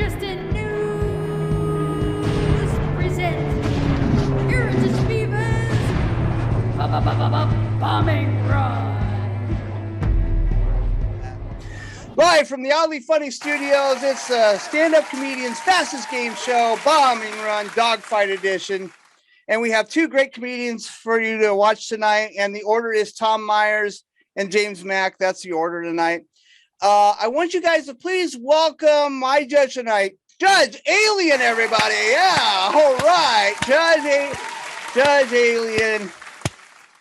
Justin News presents Heritage Beavers Bombing Run. Live from the Oddly Funny Studios, it's stand-up comedians' fastest game show, Bombing Run, Dogfight Edition. And we have two great comedians for you to watch tonight. And the order is Tom Myers and James Mack. That's the order tonight. I want you guys to please welcome my judge tonight, Judge Alien, everybody. Yeah, all right. Judge Alien.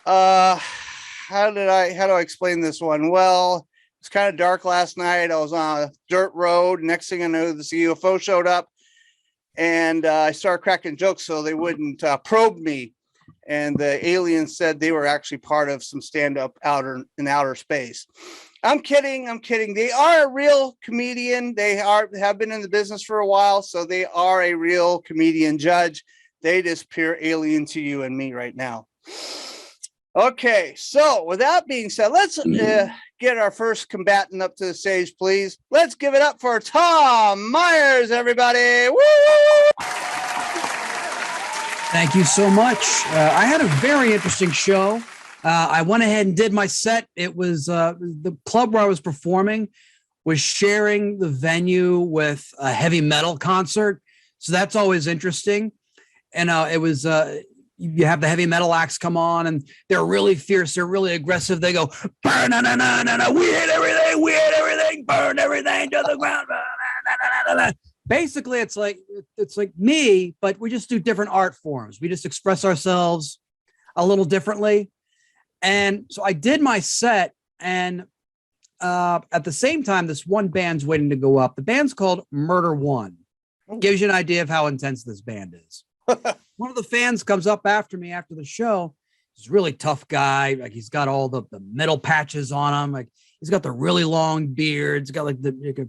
How do I explain this one? Well, it's kind of dark last night. I was on a dirt road. Next thing I know, this UFO showed up, and I started cracking jokes so they wouldn't probe me. And the aliens said they were actually part of some stand-up in outer space. I'm kidding. They are a real comedian. They have been in the business for a while, so they are a real comedian, Judge. They just pure alien to you and me right now. Okay, so with that being said, let's get our first combatant up to the stage, please. Let's give it up for Tom Myers, everybody. Woo! Thank you so much. I had a very interesting show. I went ahead and did my set. It was the club where I was performing was sharing the venue with a heavy metal concert. So that's always interesting. And it was you have the heavy metal acts come on and they're really fierce. They're really aggressive. They go, burn, na, na, na, na, na. We hit everything, burn everything to the ground. Basically, it's like me, but we just do different art forms. We just express ourselves a little differently. And so I did my set, and at the same time, this one band's waiting to go up. The band's called Murder One. Gives you an idea of how intense this band is. One of the fans comes up after me after the show. He's a really tough guy. Like he's got all the metal patches on him. Like he's got the really long beard. He's got like a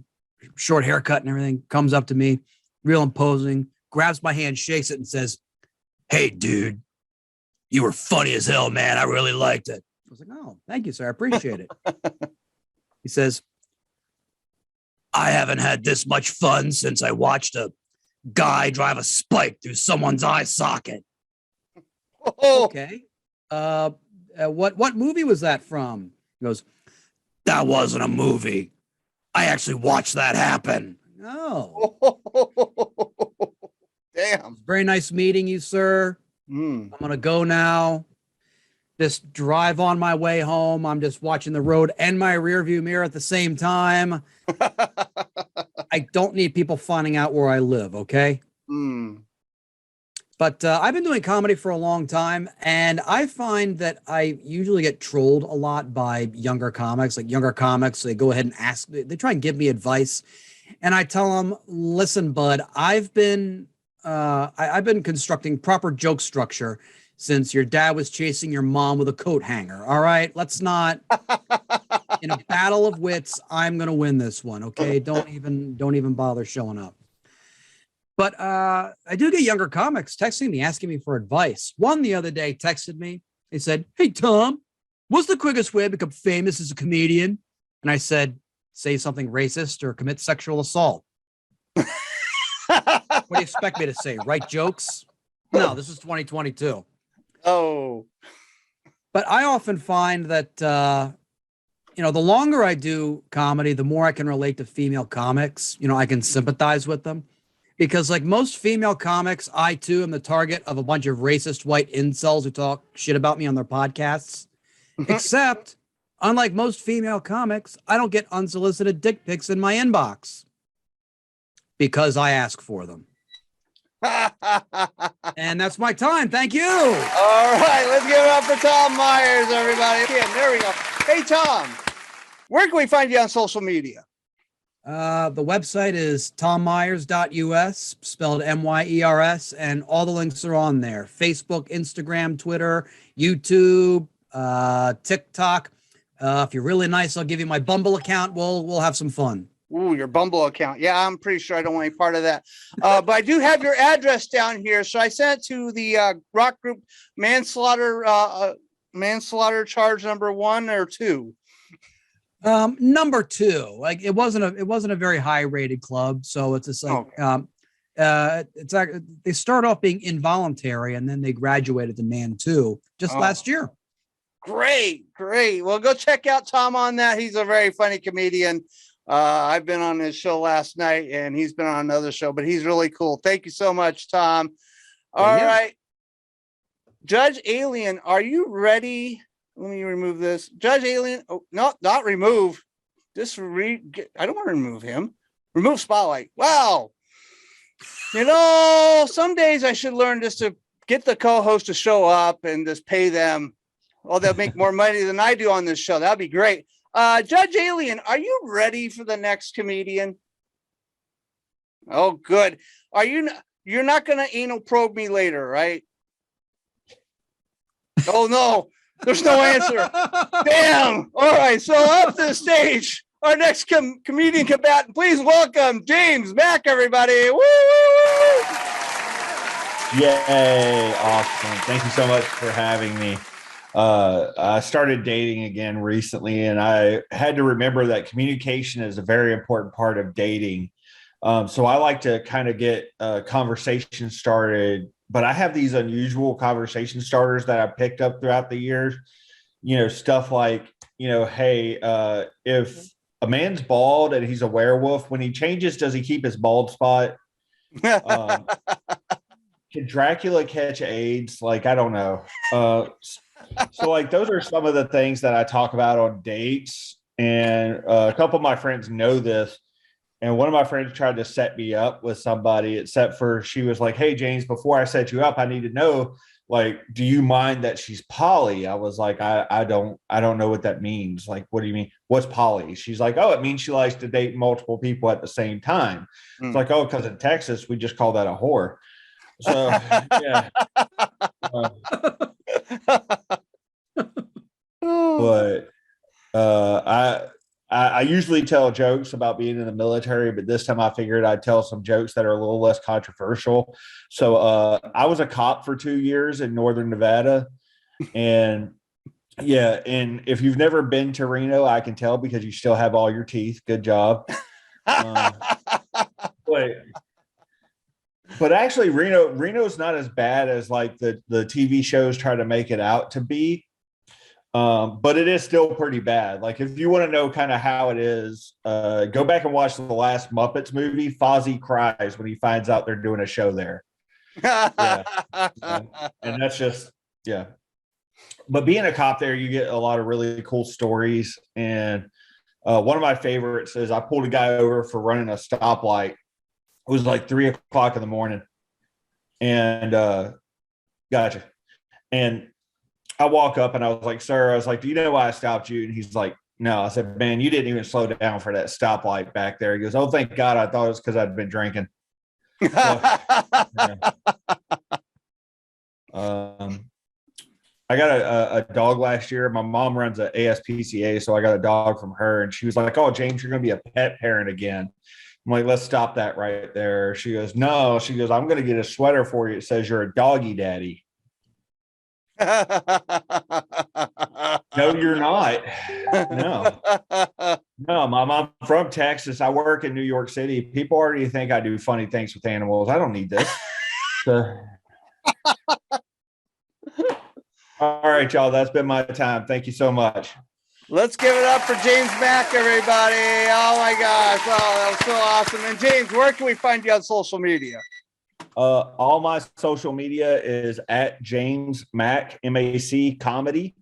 short haircut and everything. Comes up to me, real imposing, grabs my hand, shakes it, and says, "Hey, dude. You were funny as hell, man. I really liked it." I was like, "Oh, thank you, sir. I appreciate it." He says, "I haven't had this much fun since I watched a guy drive a spike through someone's eye socket." Oh. Okay. What movie was that from? He goes, "That wasn't a movie. I actually watched that happen." Oh. Damn. Very nice meeting you, sir. I'm going to go now. Just drive on my way home. I'm just watching the road and my rear view mirror at the same time. I don't need people finding out where I live, okay? But I've been doing comedy for a long time, and I find that I usually get trolled a lot by younger comics. Like younger comics, they go ahead and ask, they try and give me advice. And I tell them, "Listen, bud, I've been constructing proper joke structure since your dad was chasing your mom with a coat hanger. All right, let's not in a battle of wits. I'm going to win this one. Okay. Don't even bother showing up." But I do get younger comics texting me, asking me for advice. One the other day texted me. He said, "Hey, Tom, what's the quickest way to become famous as a comedian?" And I said, "Say something racist or commit sexual assault." What do you expect me to say? Write jokes? No, this is 2022. Oh. But I often find that, the longer I do comedy, the more I can relate to female comics. I can sympathize with them. Because like most female comics, I too am the target of a bunch of racist white incels who talk shit about me on their podcasts. Except, unlike most female comics, I don't get unsolicited dick pics in my inbox. Because I ask for them. And that's my time. Thank you. All right, let's give it up for Tom Myers, everybody. Again, there we go. Hey, Tom, where can we find you on social media? The website is tommyers.us, spelled MYERS, and all the links are on there. Facebook, Instagram, Twitter, YouTube, TikTok. If you're really nice, I'll give you my Bumble account. We'll have some fun. Ooh, your Bumble account. Yeah, I'm pretty sure I don't want any part of that. But I do have your address down here. So I sent it to the rock group manslaughter charge number 1 or 2. Number two, like it wasn't a very high rated club. So it's just like, it's like they start off being involuntary and then they graduated to man two just last year. Great. Well, go check out Tom on that. He's a very funny comedian. I've been on his show last night and he's been on another show, but he's really cool. Thank you so much, Tom. All right. Judge Alien, are you ready? Let me remove this. Judge Alien. Oh, no, not remove. Just I don't want to remove him. Remove spotlight. Wow. You know, some days I should learn just to get the co-host to show up and just pay them. Oh, they'll make more money than I do on this show. That'd be great. Judge Alien, are you ready for the next comedian? Oh, good. You're not going to anal probe me later, right? Oh, no. There's no answer. Damn. All right. So up to the stage, our next comedian combatant. Please welcome James Mack, everybody. Woo, woo, woo. Yay. Awesome. Thank you so much for having me. I started dating again recently, and I had to remember that communication is a very important part of dating. So I like to kind of get conversation started, but I have these unusual conversation starters that I picked up throughout the years. You know, stuff like, hey, if a man's bald and he's a werewolf, when he changes, does he keep his bald spot? Can Dracula catch AIDS? Like, I don't know. So like, those are some of the things that I talk about on dates. And a couple of my friends know this. And one of my friends tried to set me up with somebody, except for she was like, hey, James, before I set you up, I need to know, like, do you mind that she's poly? I was like, I don't know what that means. Like, what do you mean? What's poly? She's like, oh, it means she likes to date multiple people at the same time. It's like, oh, because in Texas, we just call that a whore. So, yeah. But I usually tell jokes about being in the military, but this time I figured I'd tell some jokes that are a little less controversial. So I was a cop for 2 years in Northern Nevada. And yeah, and if you've never been to Reno, I can tell because you still have all your teeth. Good job. But actually Reno's not as bad as like the TV shows try to make it out to be. But it is still pretty bad. Like, if you want to know kind of how it is, go back and watch the last Muppets movie. Fozzie cries when he finds out they're doing a show there. Yeah. And that's just, yeah. But being a cop there, you get a lot of really cool stories. And one of my favorites is I pulled a guy over for running a stoplight. It was like 3 o'clock in the morning. And gotcha. And I walk up and I was like, sir, I was like, do you know why I stopped you? And he's like, no. I said, man, you didn't even slow down for that stoplight back there. He goes, oh, thank God. I thought it was because I'd been drinking. So, yeah. I got a dog last year. My mom runs a ASPCA, so I got a dog from her. And she was like, oh, James, you're going to be a pet parent again. I'm like, let's stop that right there. She goes, no. She goes, I'm going to get a sweater for you. It says you're a doggy daddy. No, you're not. No, Mom, I'm from Texas. I work in New York City. People already think I do funny things with animals. I don't need this. So. All right, y'all. That's been my time. Thank you so much. Let's give it up for James Mack, everybody. Oh my gosh. Oh, that was so awesome. And James, where can we find you on social media? All my social media is at James Mack, MAC comedy.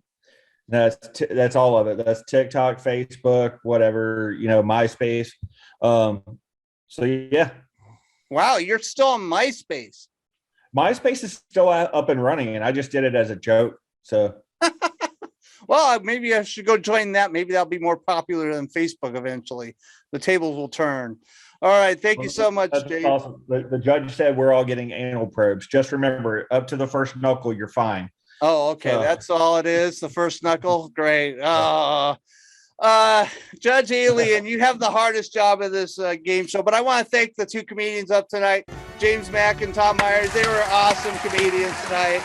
That's all of it. That's TikTok, Facebook, whatever, MySpace. So yeah. Wow, you're still on MySpace. MySpace is still up and running, and I just did it as a joke. So well, maybe I should go join that. Maybe that'll be more popular than Facebook eventually. The tables will turn. All right. Thank you so much, James. Awesome. The judge said we're all getting anal probes. Just remember, up to the first knuckle, you're fine. Oh, okay. That's all it is. The first knuckle. Great. Judge Alien, you have the hardest job of this game show, but I want to thank the two comedians up tonight, James Mack and Tom Myers. They were awesome comedians tonight.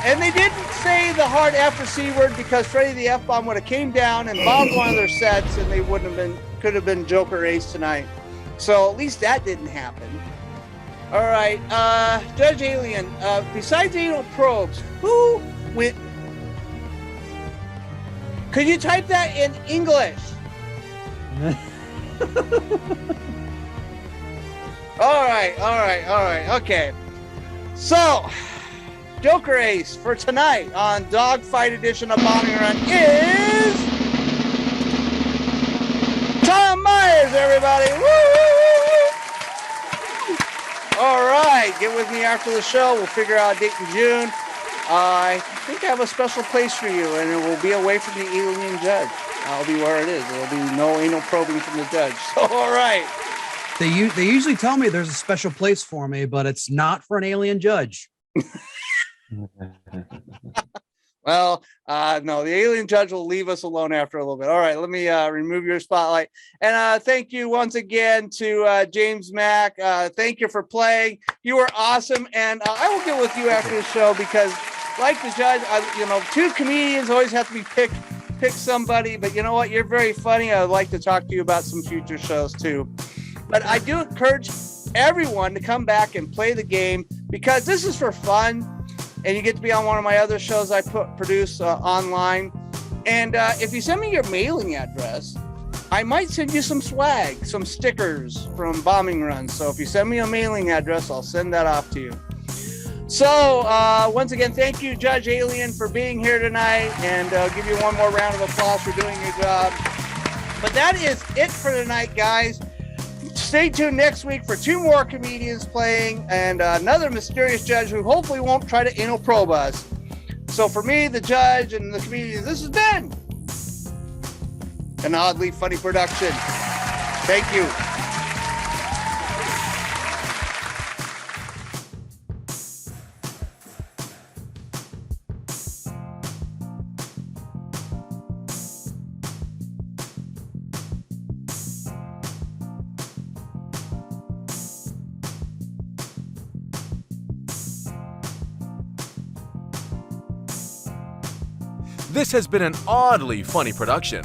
And they didn't say the hard F or C word because Freddy the F-bomb would have came down and bombed one of their sets, and they could have been Joker Ace tonight. So at least that didn't happen. All right, Judge Alien, besides anal probes, who went? Could you type that in English? All right, okay. So, Joker Ace for tonight on Dogfight Edition of Bombing Run is Tom Myers, everybody. Woo! All right, get with me after the show. We'll figure out a date in June. I think I have a special place for you, and it will be away from the alien judge. I'll be where it is. There'll be no anal probing from the judge. So, all right. They usually tell me there's a special place for me, but it's not for an alien judge. Well, no, the alien judge will leave us alone after a little bit. All right, let me remove your spotlight. And thank you once again to James Mack. Thank you for playing. You were awesome. And I will get with you after the show because, like the judge, two comedians always have to be pick somebody. But you know what? You're very funny. I'd like to talk to you about some future shows too. But I do encourage everyone to come back and play the game because this is for fun. And you get to be on one of my other shows I produce online. And if you send me your mailing address, I might send you some swag, some stickers from Bombing Run. So if you send me a mailing address, I'll send that off to you. So once again, thank you, Judge Alien, for being here tonight. And I'll give you one more round of applause for doing your job. But that is it for tonight, guys. Stay tuned next week for 2 more comedians playing and another mysterious judge who hopefully won't try to anal probe us. So for me, the judge, and the comedians, this has been an Oddly Funny production. Thank you. This has been an Oddly Funny production.